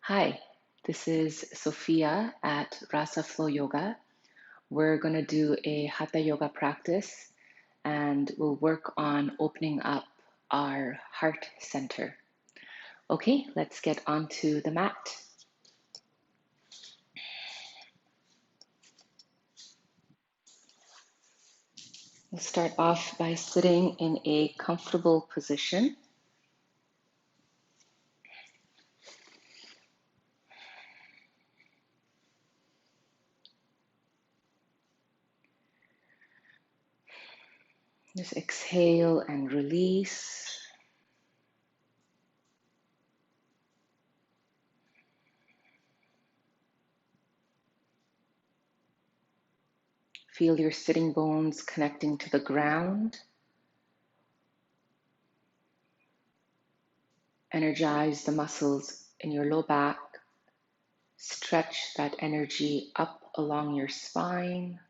Hi, this is Sophia at Rasa Flow Yoga. We're going to do a Hatha yoga practice and we'll work on opening up our heart center. Okay, let's get onto the mat. We'll start off by sitting in a comfortable position. Just exhale and release. Feel your sitting bones connecting to the ground. Energize the muscles in your low back. Stretch that energy up along your spine.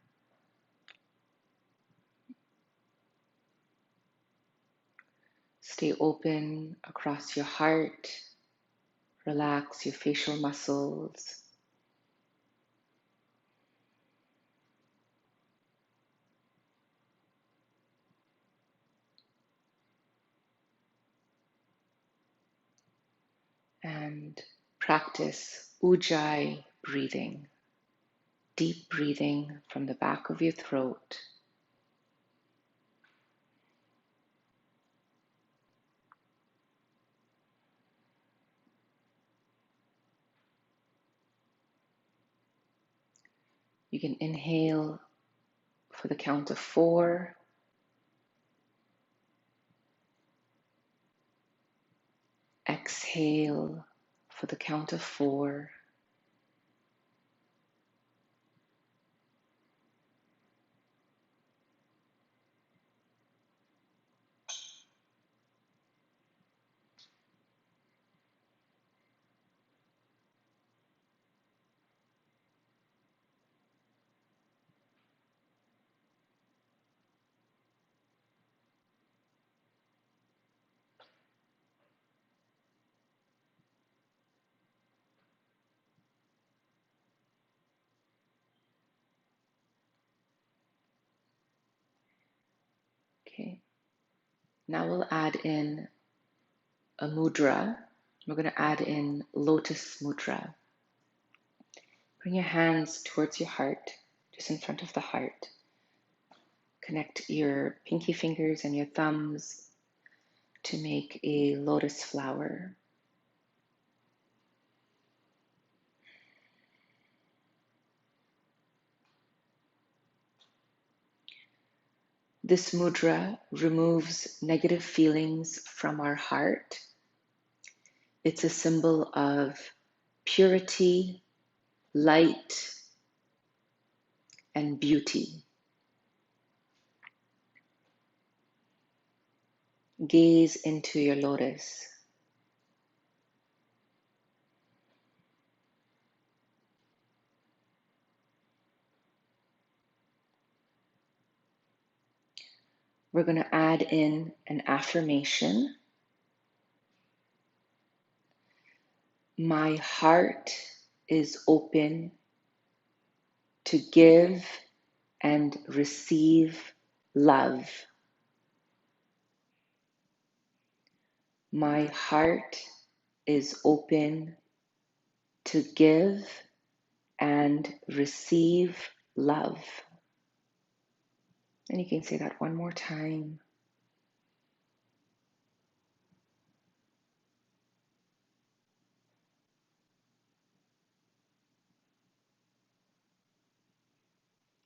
Stay open across your heart. Relax your facial muscles. And practice Ujjayi breathing. Deep breathing from the back of your throat. You can inhale for the count of 4. Exhale for the count of 4. Okay. Now we'll add in a mudra. We're going to add in lotus mudra. Bring your hands towards your heart, just in front of the heart. Connect your pinky fingers and your thumbs to make a lotus flower. This mudra removes negative feelings from our heart. It's a symbol of purity, light, and beauty. Gaze into your lotus. We're going to add in an affirmation. My heart is open to give and receive love. My heart is open to give and receive love. And you can say that one more time.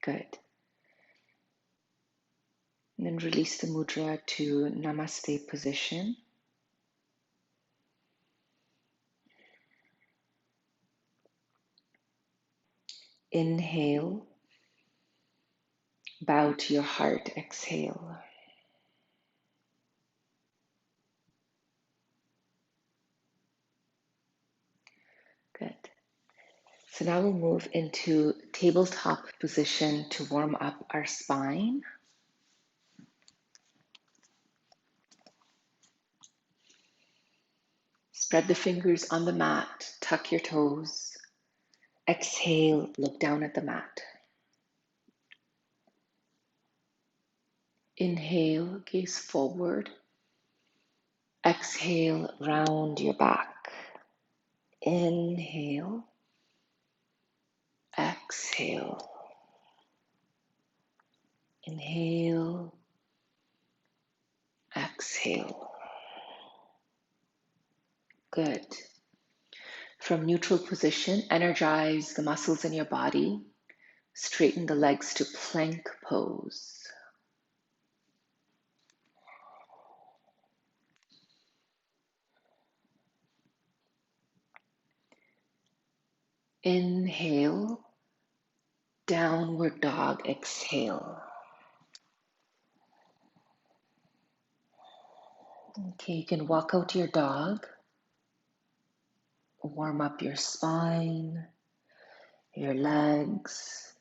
Good. And then release the mudra to Namaste position. Inhale. Bow to your heart. Exhale. Good. So now we'll move into tabletop position to warm up our spine. Spread the fingers on the mat, tuck your toes. Exhale, look down at the mat. Inhale, gaze forward. Exhale, round your back. Inhale, exhale. Inhale, exhale. Good. From neutral position, energize the muscles in your body. Straighten the legs to plank pose. Inhale, downward dog, exhale. Okay, you can walk out your dog. Warm up your spine, your legs.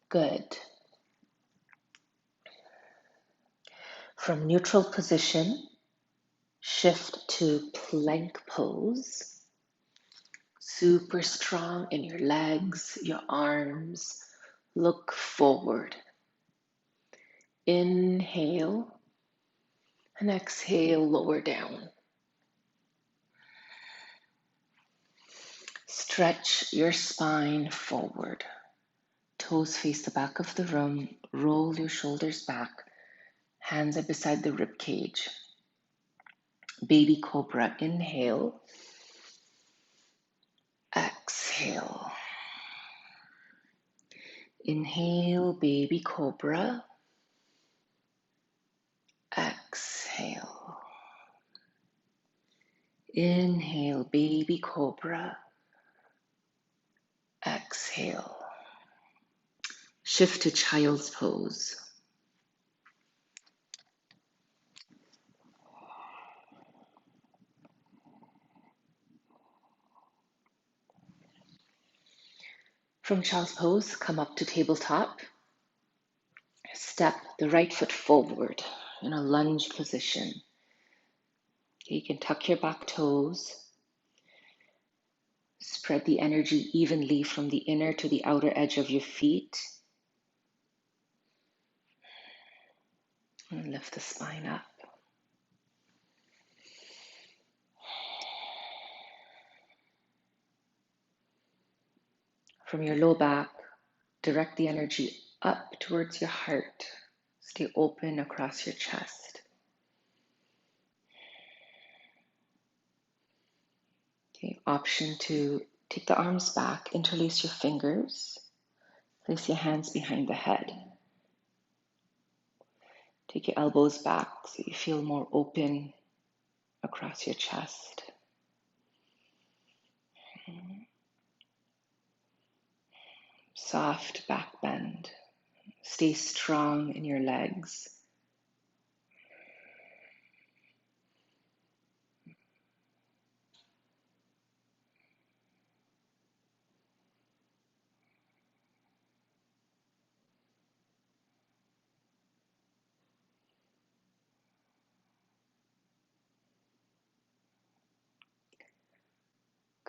Good. From neutral position, shift to plank pose. Super strong in your legs, your arms. Look forward. Inhale and exhale, lower down. Stretch your spine forward. Toes face the back of the room. Roll your shoulders back. Hands are beside the rib cage. Baby cobra. Inhale. Exhale. Inhale, baby cobra. Exhale. Inhale, baby cobra. Exhale. Shift to child's pose. From child's pose, come up to tabletop. Step the right foot forward in a lunge position. You can tuck your back toes. Spread the energy evenly from the inner to the outer edge of your feet. And lift the spine up. From your low back, direct the energy up towards your heart. Stay open across your chest. Okay, option to take the arms back, interlace your fingers, place your hands behind the head. Take your elbows back so you feel more open across your chest. Soft back bend. Stay strong in your legs.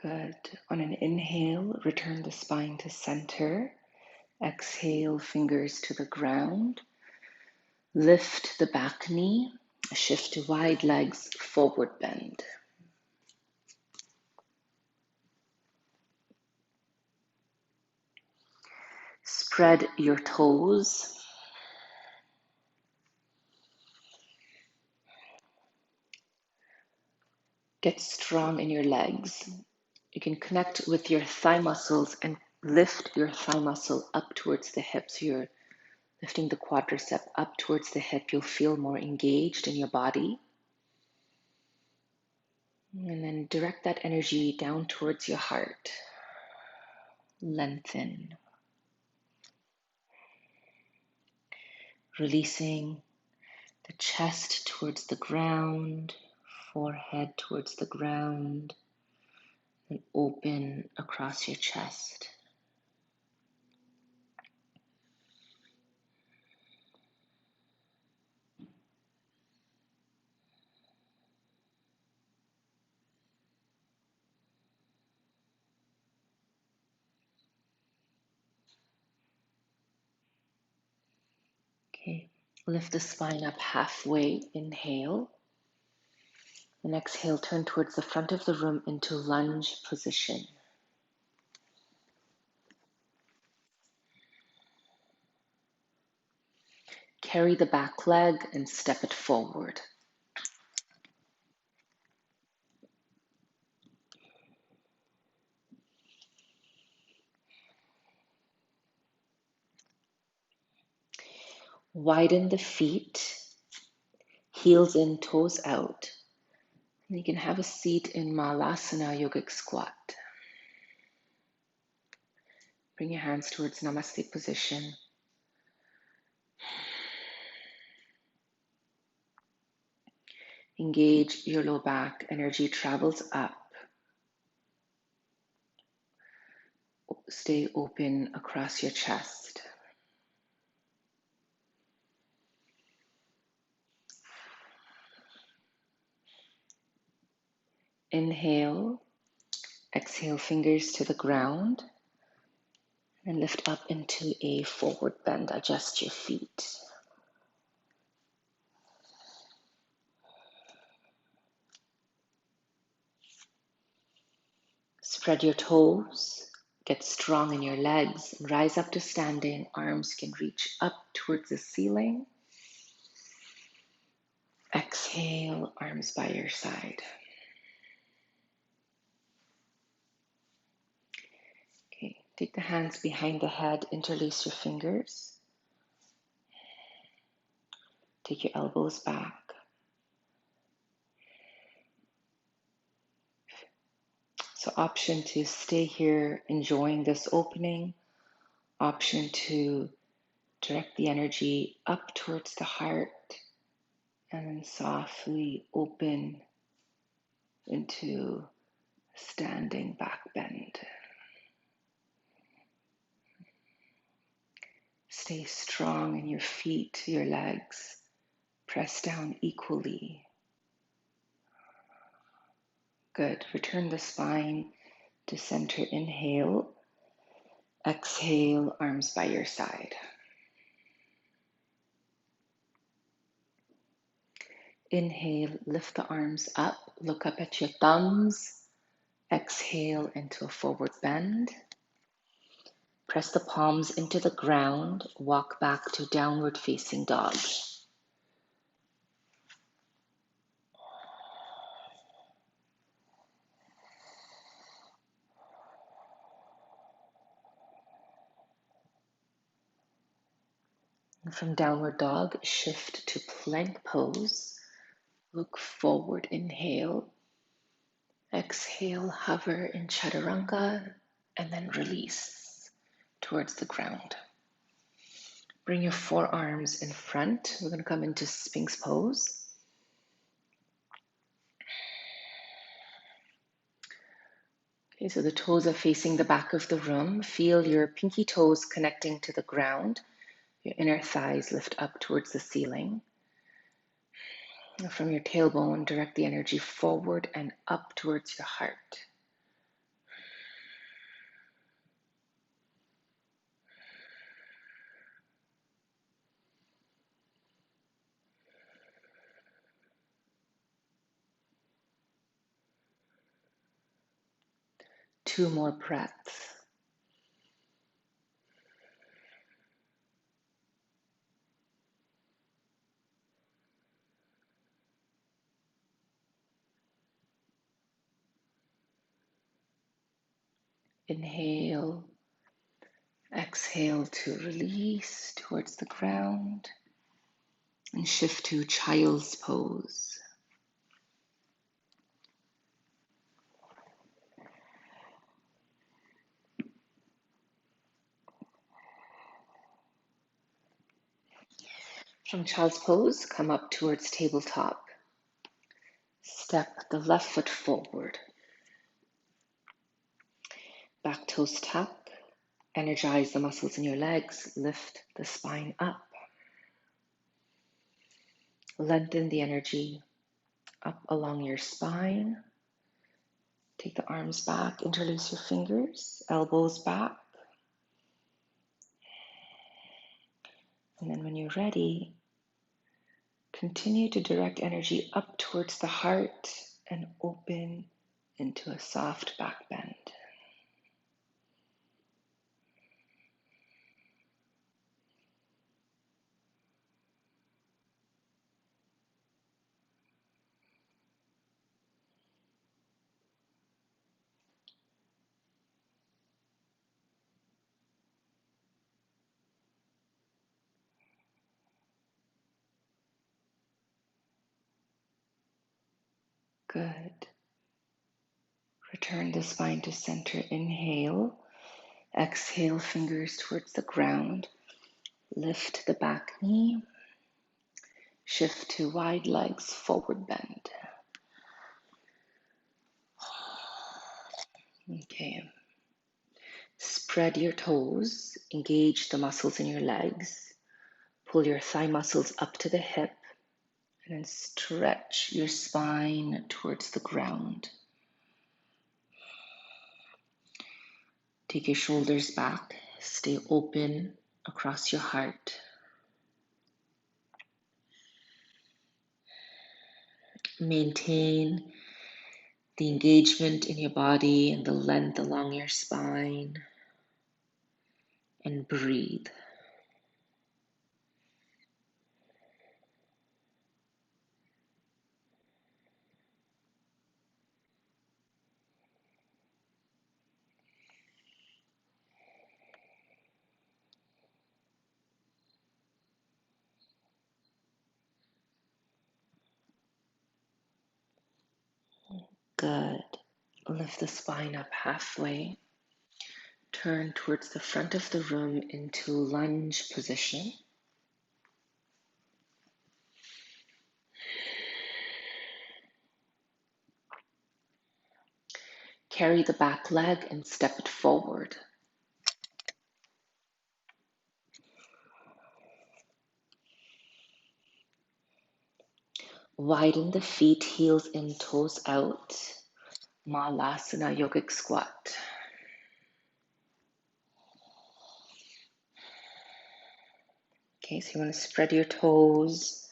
Good. On an inhale, return the spine to center. Exhale, fingers to the ground. Lift the back knee. Shift to wide legs, forward bend. Spread your toes. Get strong in your legs. You can connect with your thigh muscles and lift your thigh muscle up towards the hip. So you're lifting the quadricep up towards the hip. You'll feel more engaged in your body. And then direct that energy down towards your heart. Lengthen. Releasing the chest towards the ground. forehead towards the ground, and open across your chest. Okay, lift the spine up halfway, inhale. And exhale, turn towards the front of the room into lunge position. Carry the back leg and step it forward. Widen the feet, heels in, toes out. And you can have a seat in Malasana yogic squat. Bring your hands towards Namaste position. Engage your low back. Energy travels up. Stay open across your chest. Inhale. Exhale, fingers to the ground. And lift up into a forward bend. Adjust your feet. Spread your toes. Get strong in your legs. And rise up to standing. Arms can reach up towards the ceiling. Exhale, arms by your side. Okay, take the hands behind the head. Interlace your fingers. Take your elbows back. So option to stay here enjoying this opening. Option to direct the energy up towards the heart and then softly open into standing back bend. Stay strong in your feet, your legs. Press down equally. Good. Return the spine to center. Inhale. Exhale, arms by your side. Inhale, lift the arms up. Look up at your thumbs. Exhale into a forward bend. Press the palms into the ground. Walk back to downward facing dog. And from downward dog, shift to plank pose. Look forward, inhale. Exhale, hover in chaturanga, and then release towards the ground. Bring your forearms in front. We're going to come into Sphinx pose. Okay, so the toes are facing the back of the room. Feel your pinky toes connecting to the ground. Your inner thighs lift up towards the ceiling. And from your tailbone, direct the energy forward and up towards your heart. Two more breaths. Inhale, exhale to release towards the ground and shift to child's pose. From child's pose, come up towards tabletop. Step the left foot forward. Back toes tuck. Energize the muscles in your legs. Lift the spine up. Lengthen the energy up along your spine. Take the arms back. Interlace your fingers. Elbows back. And then when you're ready, continue to direct energy up towards the heart and open into a soft back bend. Good. Return the spine to center. Inhale. Exhale, fingers towards the ground. Lift the back knee. Shift to wide legs, forward bend. Okay. Spread your toes. Engage the muscles in your legs. Pull your thigh muscles up to the hip. And then stretch your spine towards the ground. Take your shoulders back. Stay open across your heart. Maintain the engagement in your body and the length along your spine. And breathe. Good. Lift the spine up halfway. Turn towards the front of the room into lunge position. Carry the back leg and step it forward. Widen the feet, heels in, toes out. Malasana yogic squat. Okay, so you want to spread your toes.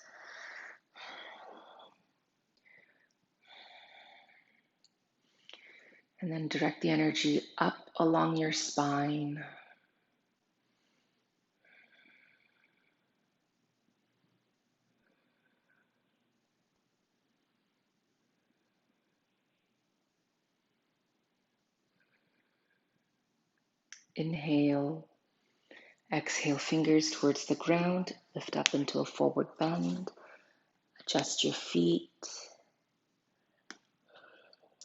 And then direct the energy up along your spine. Inhale. Exhale, fingers towards the ground. Lift up into a forward bend. Adjust your feet.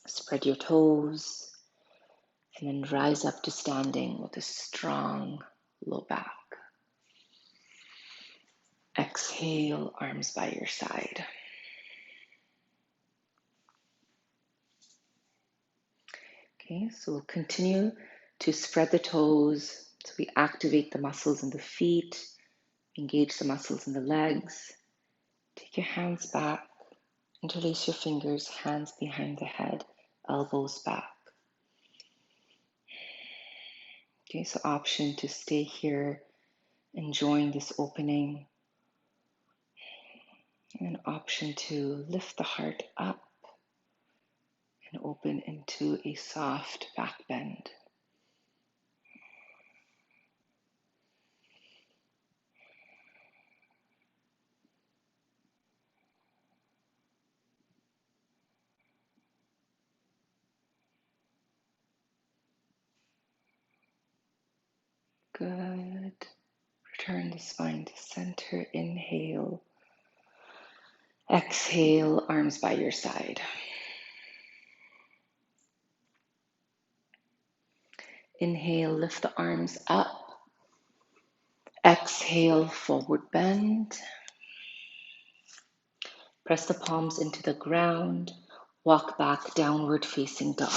Spread your toes. And then rise up to standing with a strong low back. Exhale, arms by your side. Okay, so we'll continue to spread the toes so we activate the muscles in the feet, engage the muscles in the legs. Take your hands back, interlace your fingers, hands behind the head, elbows back. Okay, so option to stay here, enjoying this opening. And an option to lift the heart up and open into a soft back bend. Good. Return the spine to center. Inhale. Exhale, arms by your side. Inhale, lift the arms up. Exhale, forward bend. Press the palms into the ground. Walk back, downward facing dog.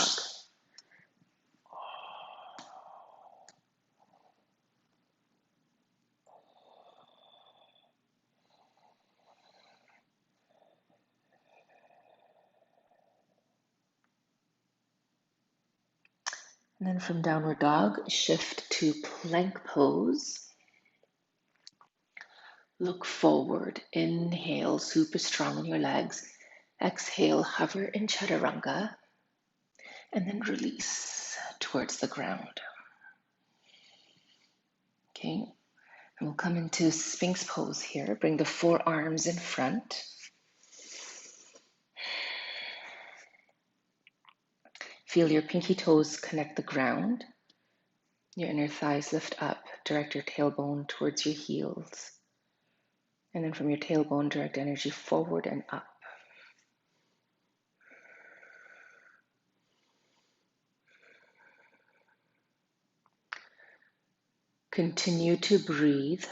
And then from downward dog, shift to plank pose. Look forward. Inhale, super strong in your legs. Exhale, hover in chaturanga. And then release towards the ground. Okay, and we'll come into Sphinx pose here. Bring the forearms in front. Feel your pinky toes connect the ground. Your inner thighs lift up. Direct your tailbone towards your heels. And then from your tailbone, direct energy forward and up. Continue to breathe.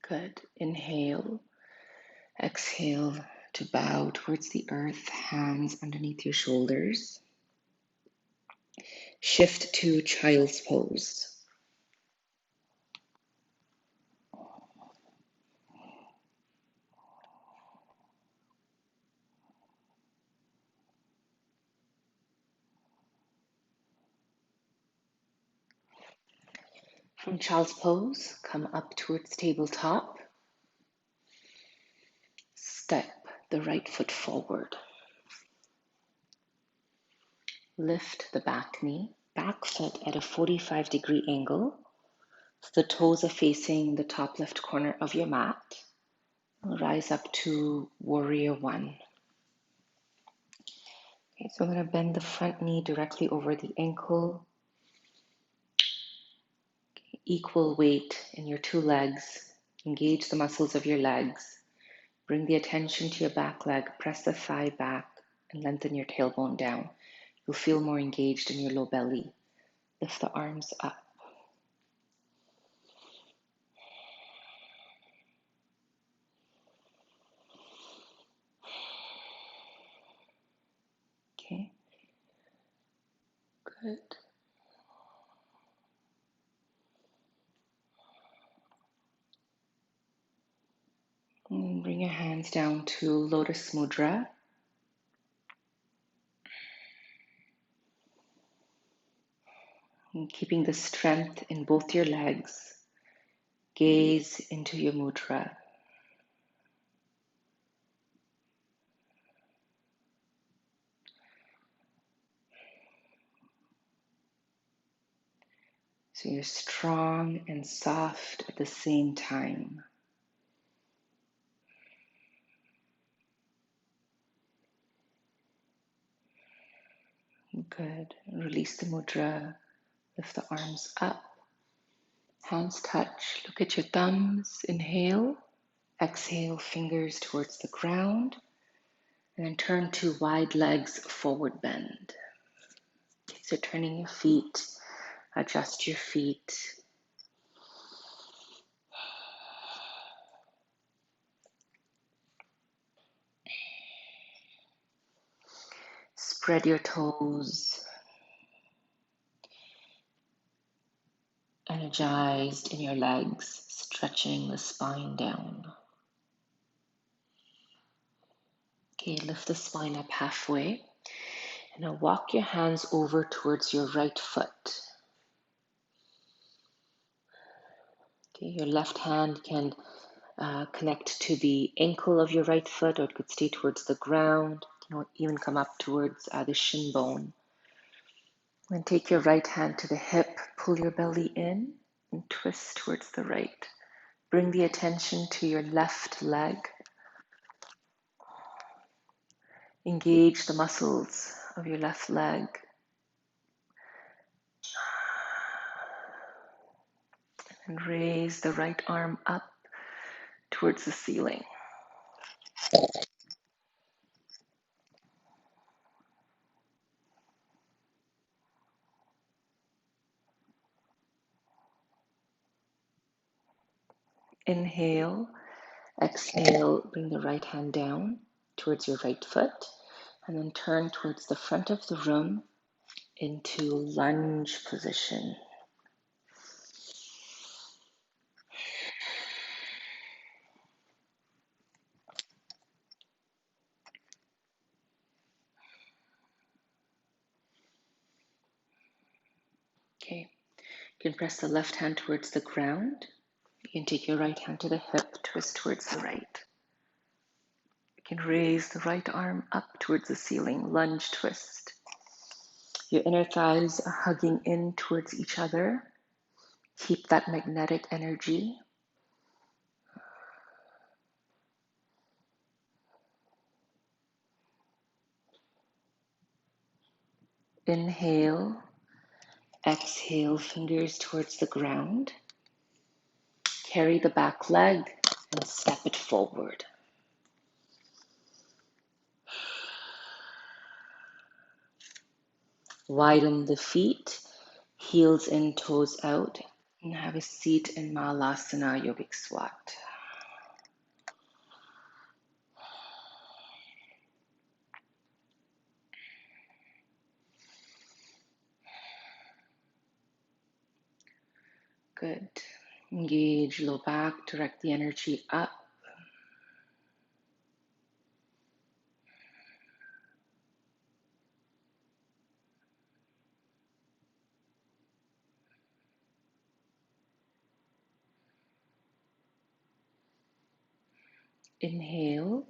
Good. Inhale. Exhale to bow towards the earth, hands underneath your shoulders. Shift to child's pose. From child's pose, come up towards tabletop. Step the right foot forward. Lift the back knee, back foot at a 45-degree angle. So the toes are facing the top left corner of your mat. Rise up to warrior one. Okay, so I'm going to bend the front knee directly over the ankle. Equal weight in your two legs. Engage the muscles of your legs. Bring the attention to your back leg. Press the thigh back and lengthen your tailbone down. You'll feel more engaged in your low belly. Lift the arms up. Okay, good. And bring your hands down to Lotus Mudra. And keeping the strength in both your legs, gaze into your mudra. So you're strong and soft at the same time. Good. Release the mudra. Lift the arms up. Hands touch. Look at your thumbs. Inhale. Exhale, fingers towards the ground. And then turn to wide legs, forward bend. Okay, so turning your feet. Adjust your feet. Spread your toes. Energized in your legs, stretching the spine down. Okay, lift the spine up halfway. And now walk your hands over towards your right foot. Okay, your left hand can connect to the ankle of your right foot, or it could stay towards the ground. You know, even come up towards the shin bone. Then take your right hand to the hip, pull your belly in, and twist towards the right. Bring the attention to your left leg. Engage the muscles of your left leg. And raise the right arm up towards the ceiling. Inhale, exhale, bring the right hand down towards your right foot, and then turn towards the front of the room into lunge position. Okay, you can press the left hand towards the ground. You can take your right hand to the hip, twist towards the right. You can raise the right arm up towards the ceiling, lunge twist. Your inner thighs are hugging in towards each other. Keep that magnetic energy. Inhale, exhale, fingers towards the ground. Carry the back leg and step it forward. Widen the feet, heels in, toes out, and have a seat in Malasana Yogic Squat. Good. Engage low back, direct the energy up. Inhale,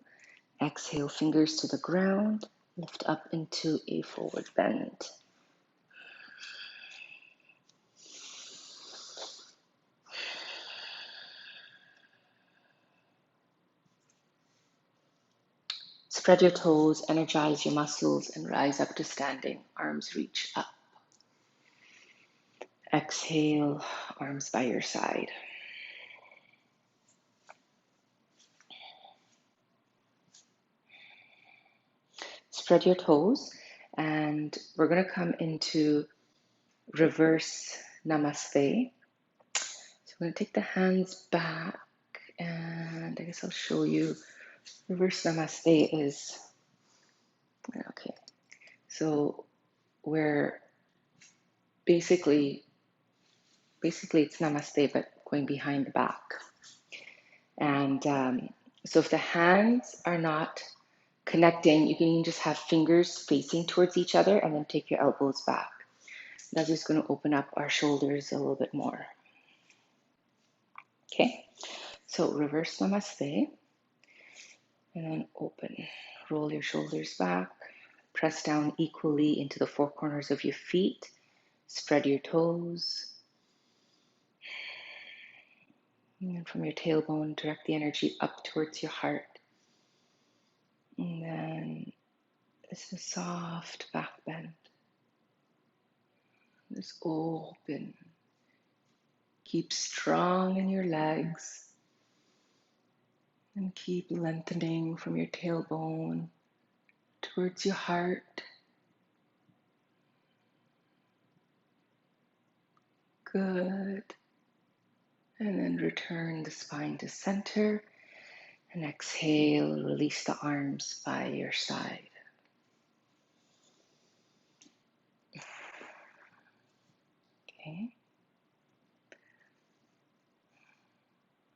exhale, fingers to the ground, lift up into a forward bend. Spread your toes, energize your muscles, and rise up to standing. Arms reach up. Exhale, arms by your side. Spread your toes, and we're going to come into reverse namaste. So I'm going to take the hands back, and I guess I'll show you. Reverse namaste is, okay, so we're basically it's namaste, but going behind the back. And so if the hands are not connecting, you can just have fingers facing towards each other and then take your elbows back. That's just going to open up our shoulders a little bit more. Okay, so reverse namaste and then open. Roll your shoulders back, press down equally into the four corners of your feet, spread your toes. And from your tailbone, direct the energy up towards your heart. And then this is a soft back bend. Just open. Keep strong in your legs. And keep lengthening from your tailbone towards your heart. Good. And then return the spine to center. And exhale, release the arms by your side. Okay.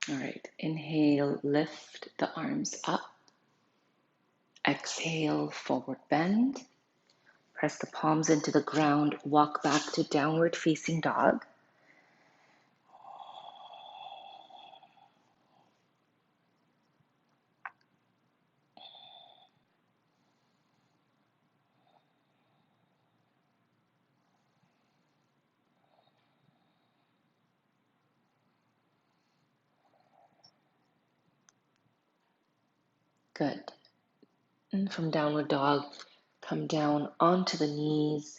All right. Inhale, lift the arms up. Exhale, forward bend. Press the palms into the ground. Walk back to downward facing dog. Good. And from downward dog, come down onto the knees,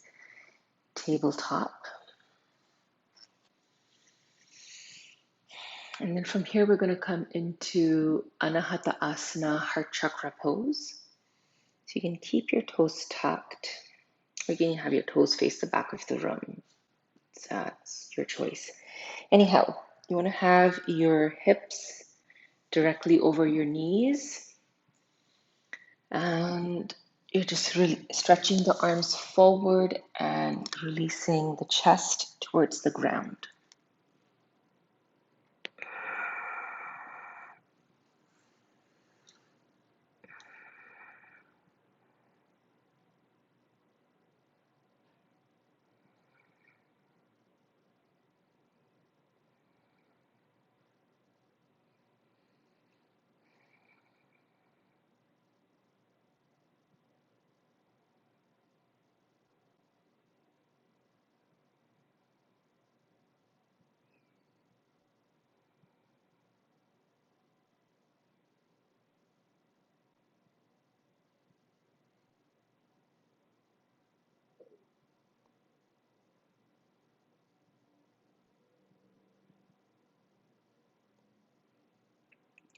tabletop. And then from here, we're going to come into Anahata Asana, heart chakra pose. So you can keep your toes tucked, or you can have your toes face the back of the room. So that's your choice. Anyhow, You want to have your hips directly over your knees, and you're just really stretching the arms forward and releasing the chest towards the ground.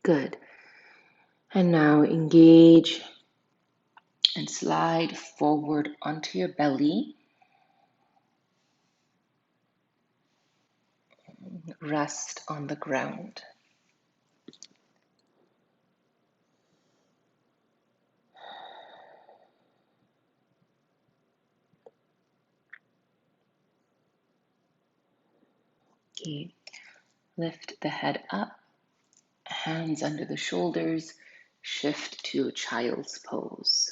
Good. And now engage and slide forward onto your belly. Rest on the ground. Okay. Lift the head up, hands under the shoulders, shift to child's pose.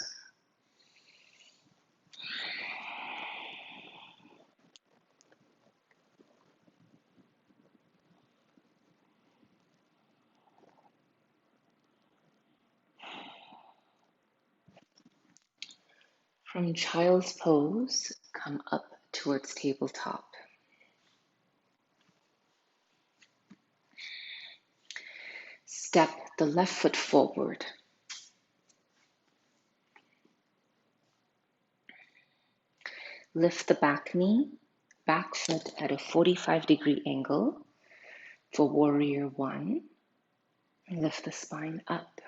From child's pose, come up towards tabletop. Step the left foot forward. Lift the back knee, back foot at a 45-degree angle for warrior one. Lift the spine up.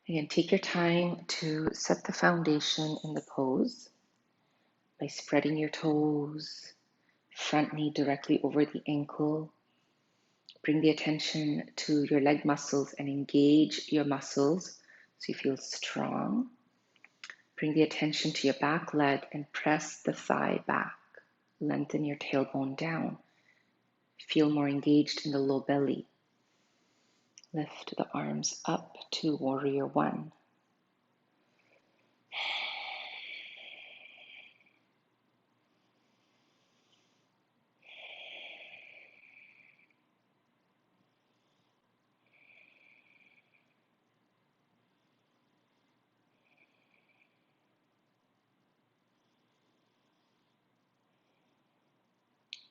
Again, take your time to set the foundation in the pose by spreading your toes, front knee directly over the ankle. Bring the attention to your leg muscles and engage your muscles so you feel strong. Bring the attention to your back leg and press the thigh back. Lengthen your tailbone down. Feel more engaged in the low belly. Lift the arms up to warrior one.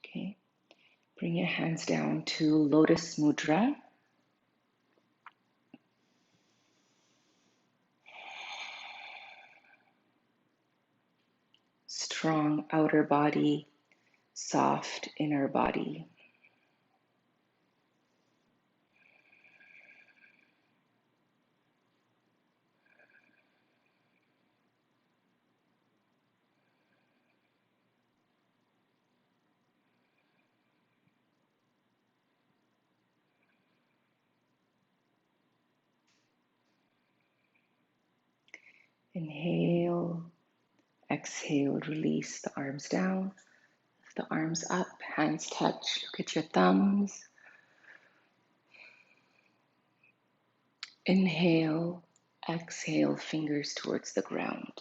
Okay. Bring your hands down to Lotus Mudra. Strong outer body, soft inner body. Inhale, exhale, release the arms down. Lift the arms up, hands touch, look at your thumbs. Inhale, exhale, fingers towards the ground.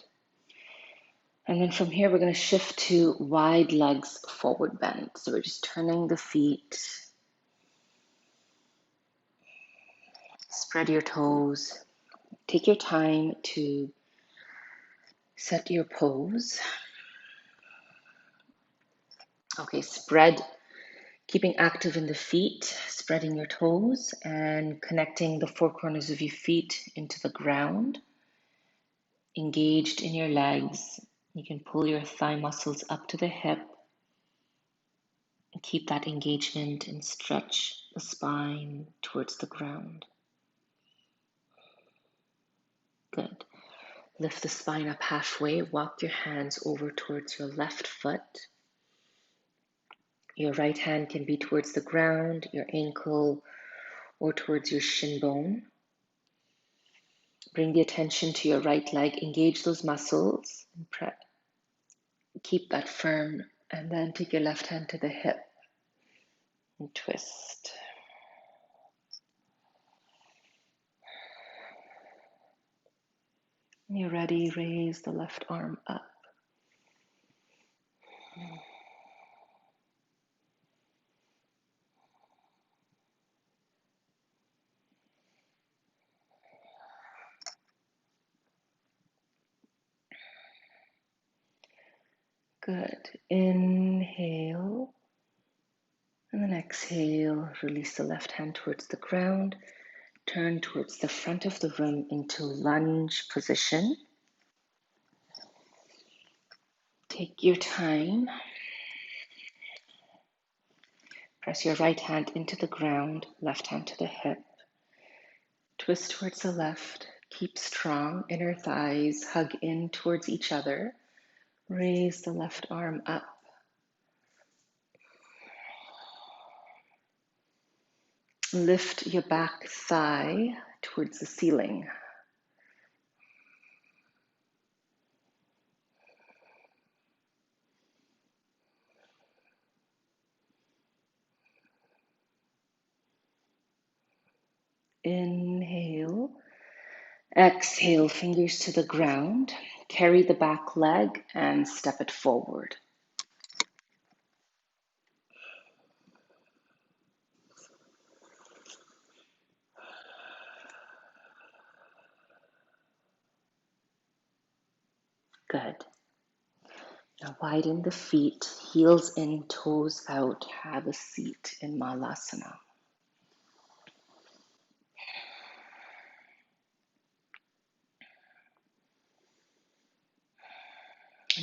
And then from here, we're going to shift to wide legs forward bend. So we're just turning the feet. Spread your toes. Take your time to set your pose. Okay, spread, keeping active in the feet, spreading your toes and connecting the four corners of your feet into the ground. Engaged in your legs. You can pull your thigh muscles up to the hip. And keep that engagement and stretch the spine towards the ground. Good. Lift the spine up halfway. Walk your hands over towards your left foot. Your right hand can be towards the ground, your ankle, or towards your shin bone. Bring the attention to your right leg. Engage those muscles. Keep that firm. And then take your left hand to the hip and twist. When you're ready, raise the left arm up. Good. Inhale. And then exhale. Release the left hand towards the ground. Turn towards the front of the room into lunge position. Take your time. Press your right hand into the ground, left hand to the hip. Twist towards the left. Keep strong. Inner thighs hug in towards each other. Raise the left arm up. Lift your back thigh towards the ceiling. Inhale. Exhale, fingers to the ground. Carry the back leg and step it forward. Good. Now widen the feet, heels in, toes out. Have a seat in Malasana.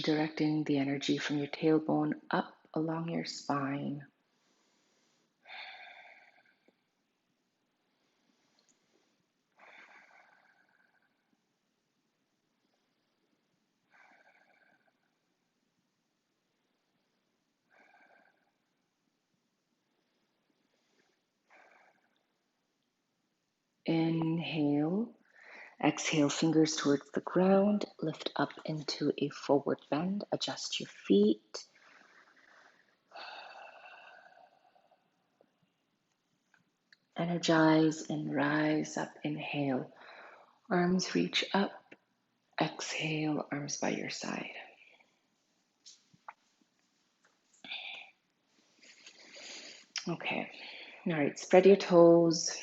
Directing the energy from your tailbone up along your spine. Inhale. Exhale, fingers towards the ground. Lift up into a forward bend. Adjust your feet. Energize and rise up. Inhale. Arms reach up. Exhale, arms by your side. Okay. All right, spread your toes.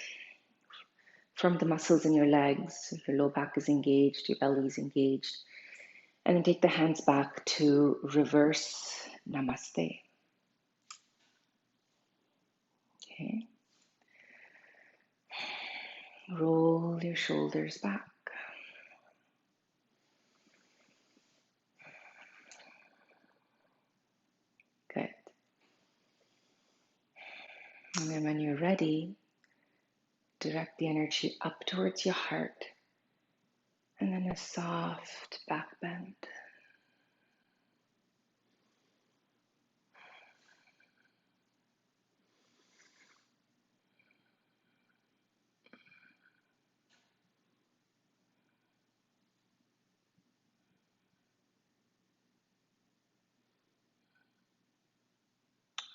Firm the muscles in your legs. Your low back is engaged, your belly is engaged. And then take the hands back to reverse namaste. Okay. Roll your shoulders back. Good. And then when you're ready, direct the energy up towards your heart. And then a soft back bend.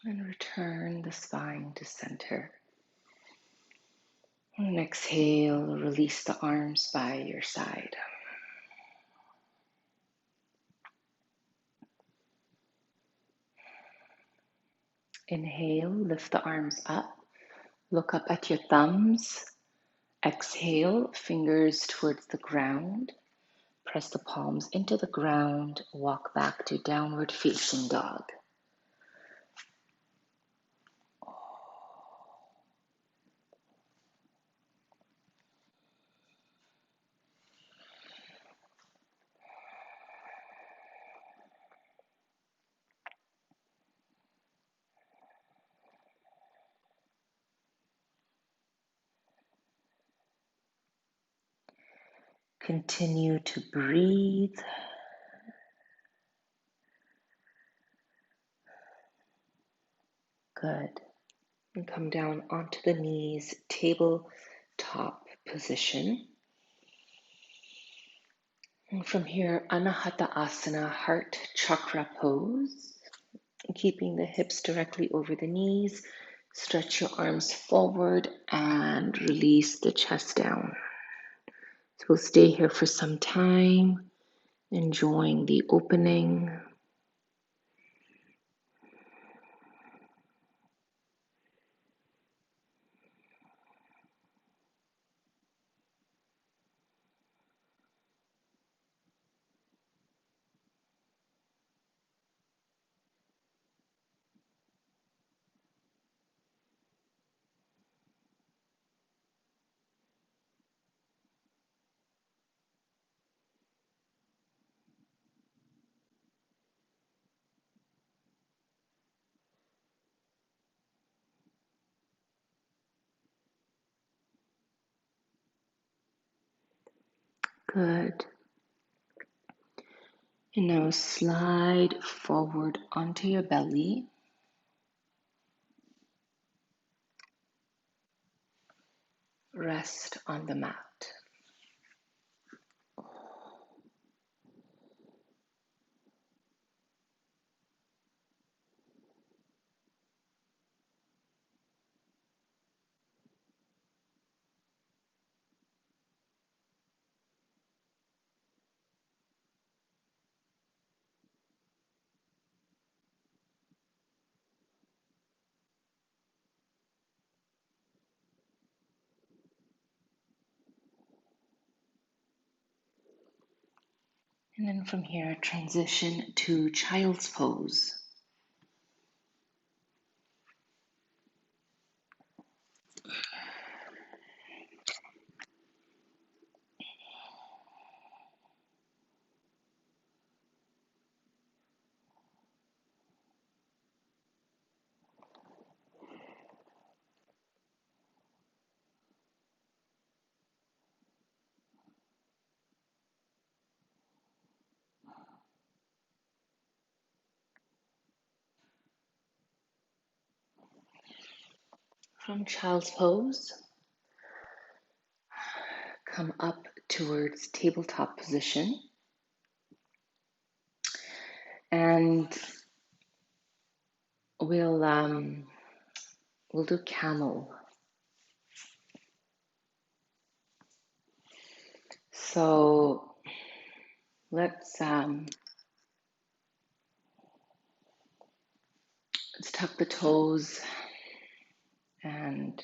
And return the spine to center. And exhale, release the arms by your side. Inhale, lift the arms up. Look up at your thumbs. Exhale, fingers towards the ground. Press the palms into the ground. Walk back to downward facing dog. Continue to breathe. Good. And come down onto the knees, tabletop position. And from here, Anahata Asana, heart chakra pose. Keeping the hips directly over the knees. Stretch your arms forward and release the chest down. So we'll stay here for some time, enjoying the opening. Good. And now slide forward onto your belly. Rest on the mat. And then from here, transition to child's pose. From child's pose, come up towards tabletop position. And we'll do camel. So let's tuck the toes, and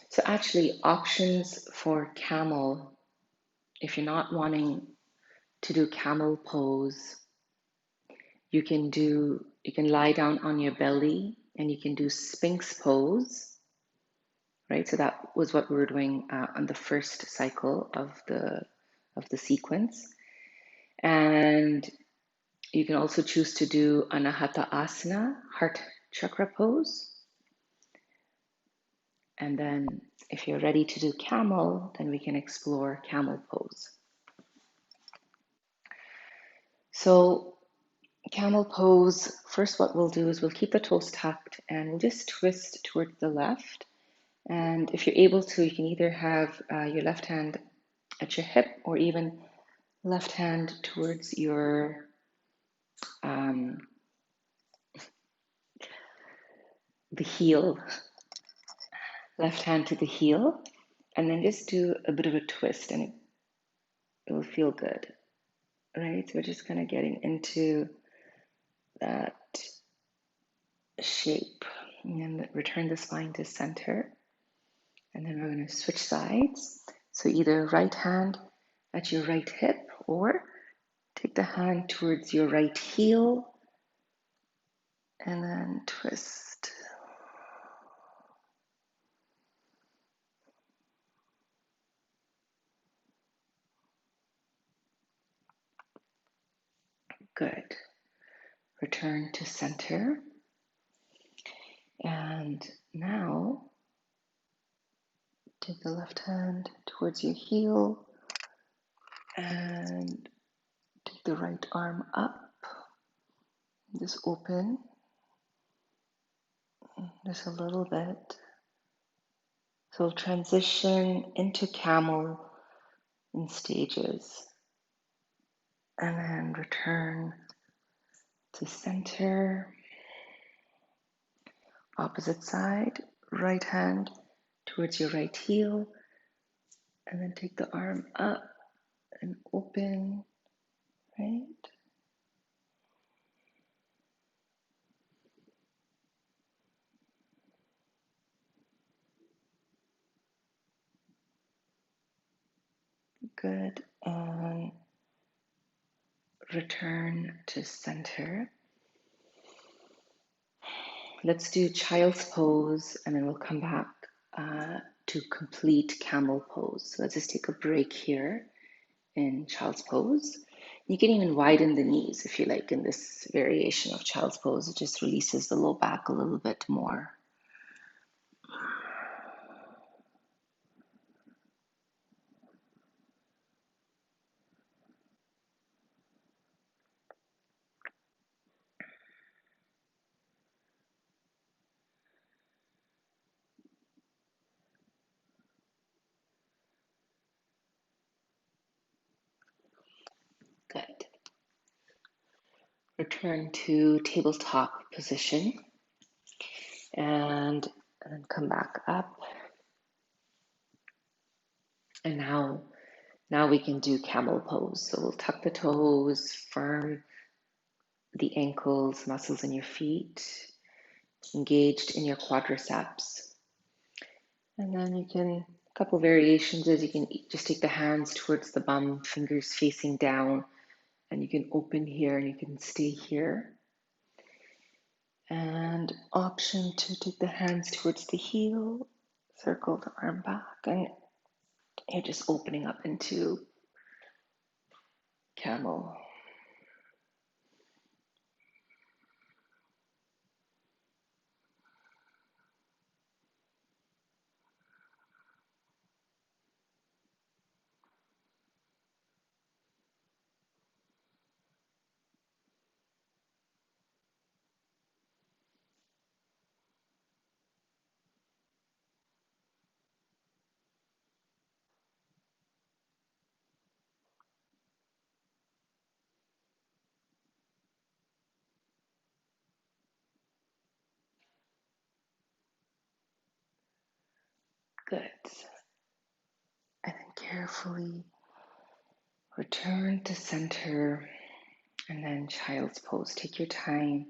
so actually options for camel, if you're not wanting to do camel pose, you can lie down on your belly and you can do Sphinx pose, right? So that was what we were doing on the first cycle of the sequence. And you can also choose to do Anahata Asana, heart chakra pose. And then if you're ready to do camel, then we can explore camel pose. So camel pose, first what we'll do is we'll keep the toes tucked and we'll just twist towards the left. And if you're able to, you can either have your left hand at your hip or even left hand towards your the heel, left hand to the heel, and then just do a bit of a twist and it will feel good, right? So we're just kind of getting into that shape, and then return the spine to center, and then we're going to switch sides. So either right hand at your right hip or take the hand towards your right heel and then twist. Good. Return to center. And now take the left hand towards your heel and take the right arm up. Just open Just a little bit. So we'll transition into camel in stages and then return to center, opposite side, right hand towards your right heel, and then take the arm up and open, right? Good. And return to center. Let's do child's pose and then we'll come back to complete camel pose. So let's just take a break here in child's pose. You can even widen the knees if you like in this variation of child's pose. It just releases the low back a little bit more. Good. Return to tabletop position and then come back up. And now we can do camel pose. So we'll tuck the toes, firm the ankles, muscles in your feet, engaged in your quadriceps. And then you can, a couple variations is you can just take the hands towards the bum, fingers facing down, and you can open here and you can stay here. And option to take the hands towards the heel, circle the arm back, and you're just opening up into camel. Good. And then carefully return to center and then child's pose. Take your time.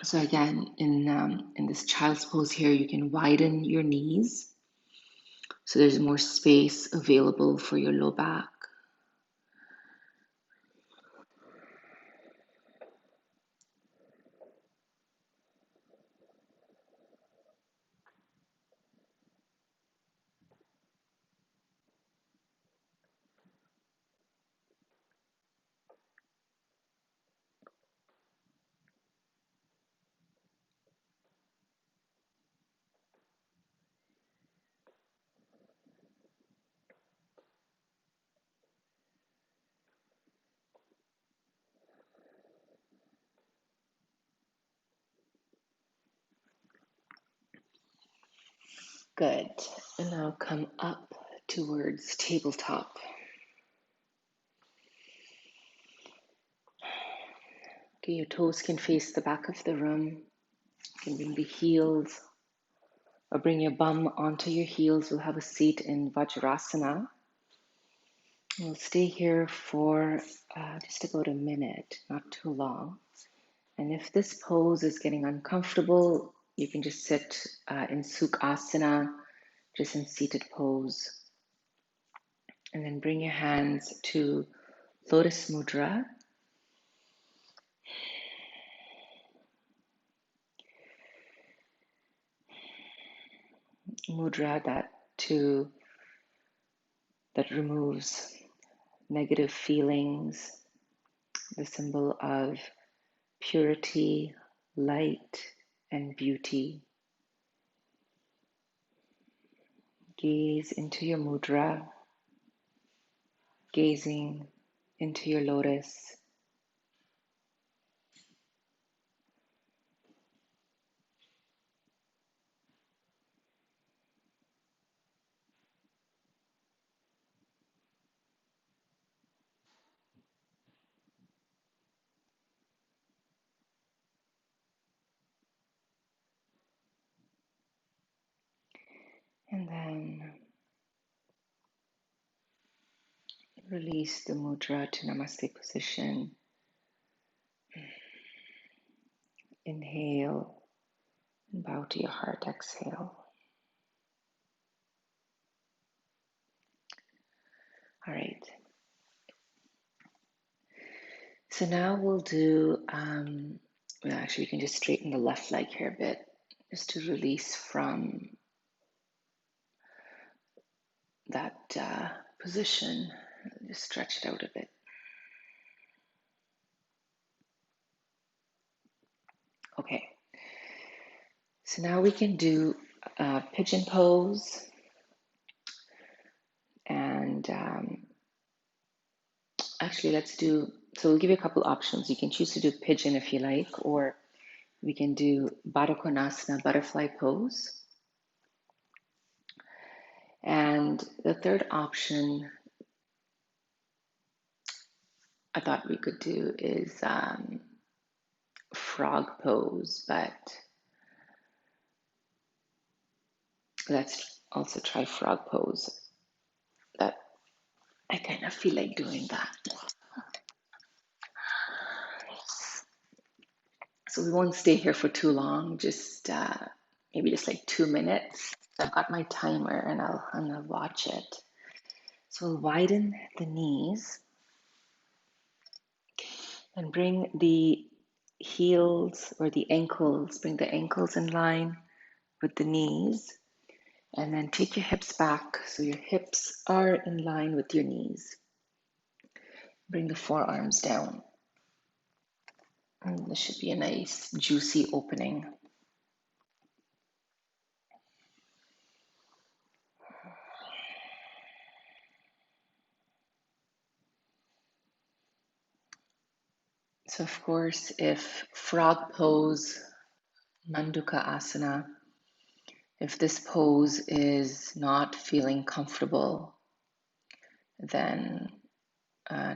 So again, in this child's pose here, you can widen your knees so there's more space available for your low back. Good. And now come up towards tabletop. Okay, your toes can face the back of the room. You can bring the heels or bring your bum onto your heels. We'll have a seat in Vajrasana. We'll stay here for just about a minute, not too long. And if this pose is getting uncomfortable, you can just sit in Sukhasana, just in seated pose. And then bring your hands to Lotus Mudra. Mudra that removes negative feelings, the symbol of purity, light, and beauty. Gaze into your mudra, gazing into your lotus. And then release the mudra to Namaste position. Inhale and bow to your heart. Exhale. All right. So now we'll do, well, actually, we can just straighten the left leg here a bit, just to release from that position. Just stretch it out a bit. Okay. So now we can do pigeon pose, and actually let's do, so we'll give you a couple options. You can choose to do pigeon if you like, or we can do Baddha Konasana, butterfly pose. And the third option I thought we could do is frog pose, but let's also try frog pose. That I kind of feel like doing that. So we won't stay here for too long, just maybe just like 2 minutes. I've got my timer and I'll watch it. So we'll widen the knees and bring the heels or the ankles, bring the ankles in line with the knees, and then take your hips back so your hips are in line with your knees. Bring the forearms down. And this should be a nice juicy opening. So of course, if frog pose, Manduka Asana, if this pose is not feeling comfortable, then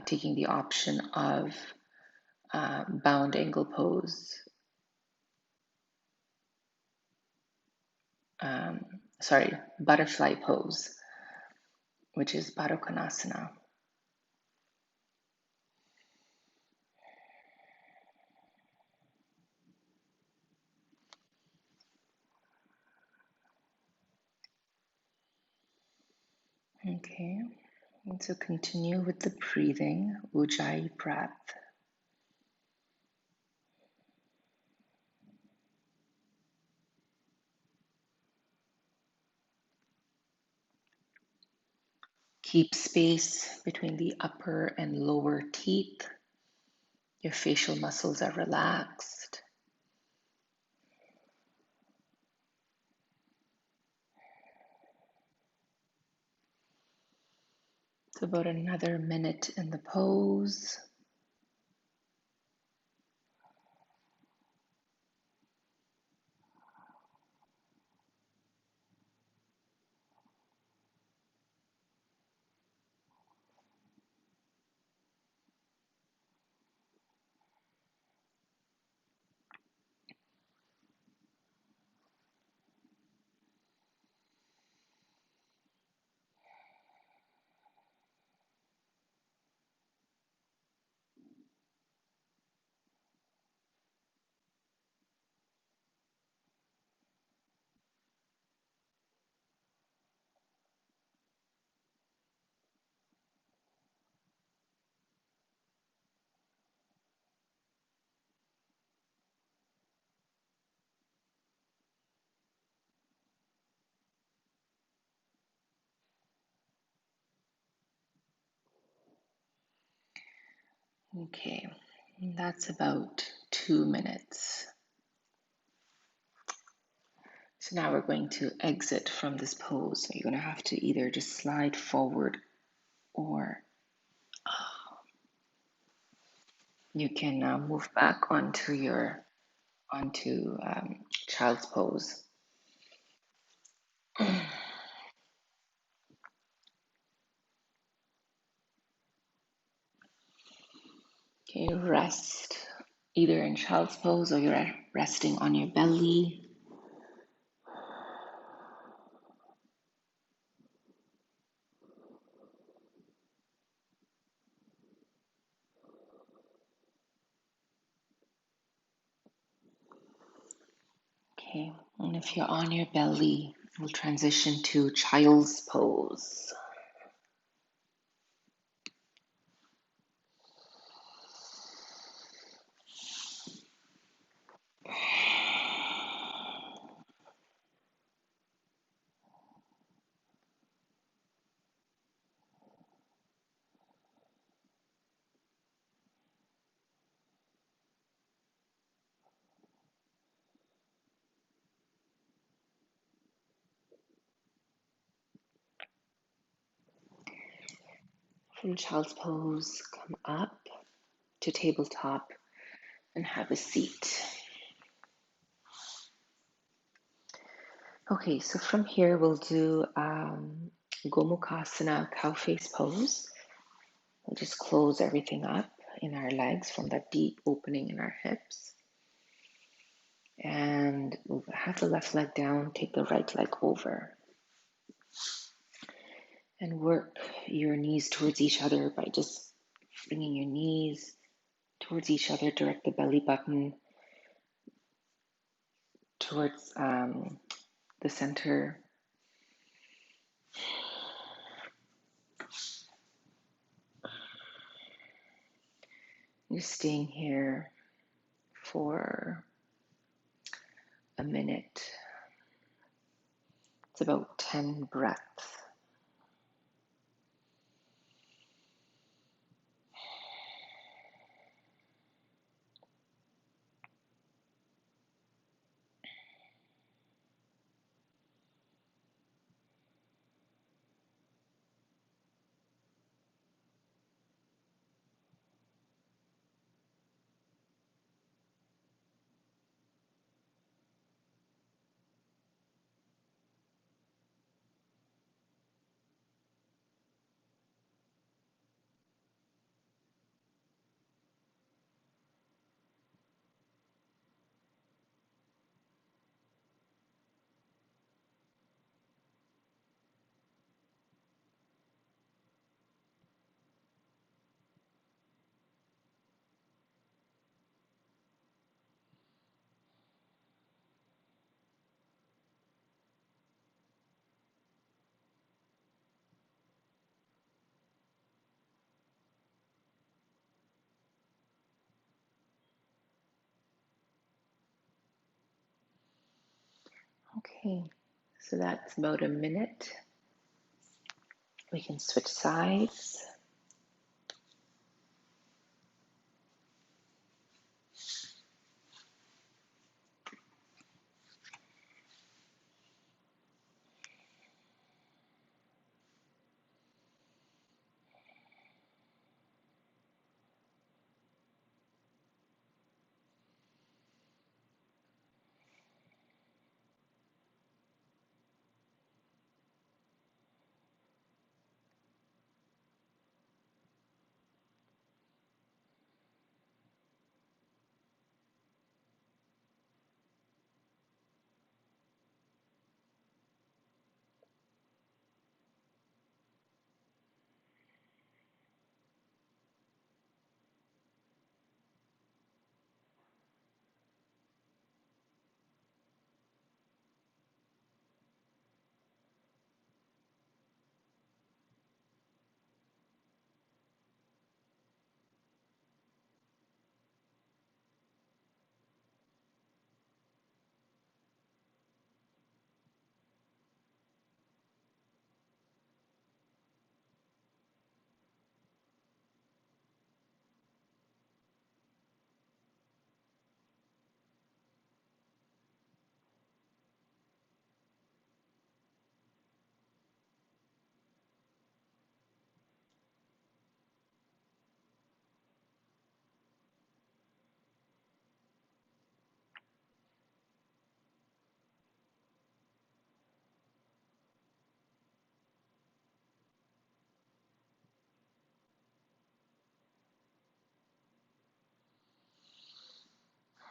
taking the option of bound angle pose, butterfly pose, which is Baddha Konasana. Okay, and so continue with the breathing, Ujjayi breath. Keep space between the upper and lower teeth. Your facial muscles are relaxed. It's about another minute in the pose. Okay, that's about 2 minutes. So now we're going to exit from this pose. So you're going to have to either just slide forward or you can now move back onto child's pose. Okay, rest either in child's pose or you're resting on your belly. Okay, and if you're on your belly, we'll transition to child's pose. From child's pose, come up to tabletop and have a seat. Okay, so from here we'll do Gomukhasana, cow face pose. We'll just close everything up in our legs from that deep opening in our hips. And we'll have the left leg down, take the right leg over. And work your knees towards each other by just bringing your knees towards each other. Direct the belly button towards the center. Just staying here for a minute. It's about 10 breaths. Okay, so that's about a minute. We can switch sides.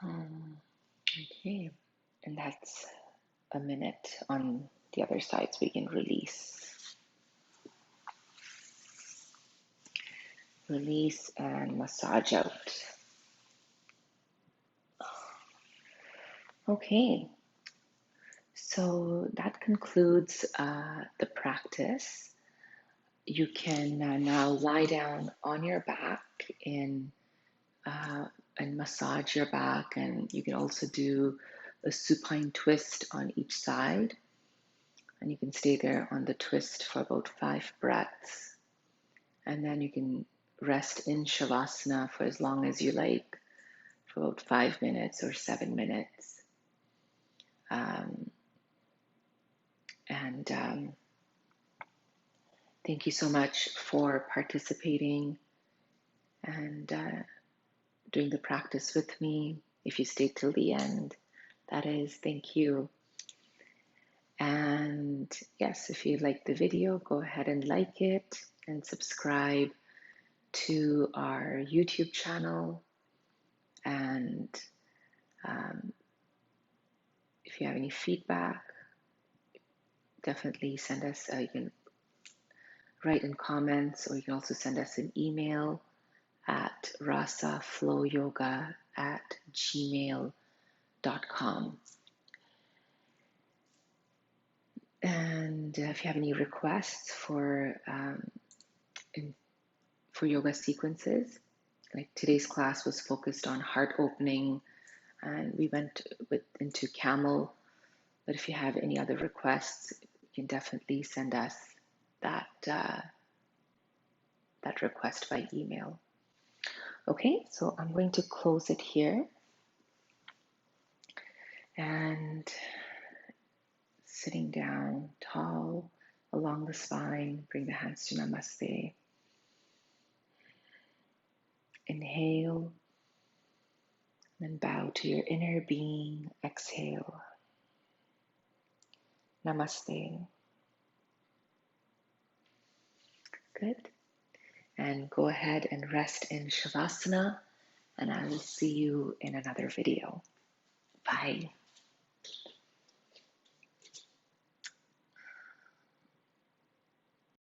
Okay, and that's a minute on the other side, so we can release and massage out. Okay, so that concludes the practice. You can now lie down on your back uh, and massage your back, and you can also do a supine twist on each side, and you can stay there on the twist for about 5 breaths, and then you can rest in shavasana for as long as you like, for about 5 minutes or 7 minutes. And thank you so much for participating and doing the practice with me. If you stayed till the end, that is, thank you. And yes, if you like the video, go ahead and like it and subscribe to our YouTube channel. And if you have any feedback, definitely send us, you can write in comments, or you can also send us an email at rasaflowyoga@gmail.com. And if you have any requests for yoga sequences, like today's class was focused on heart opening, and we went into camel. But if you have any other requests, you can definitely send us that request by email. Okay, so I'm going to close it here, and sitting down tall along the spine, bring the hands to Namaste. Inhale, then bow to your inner being. Exhale. Namaste. Good. And go ahead and rest in Shavasana, and I will see you in another video. Bye.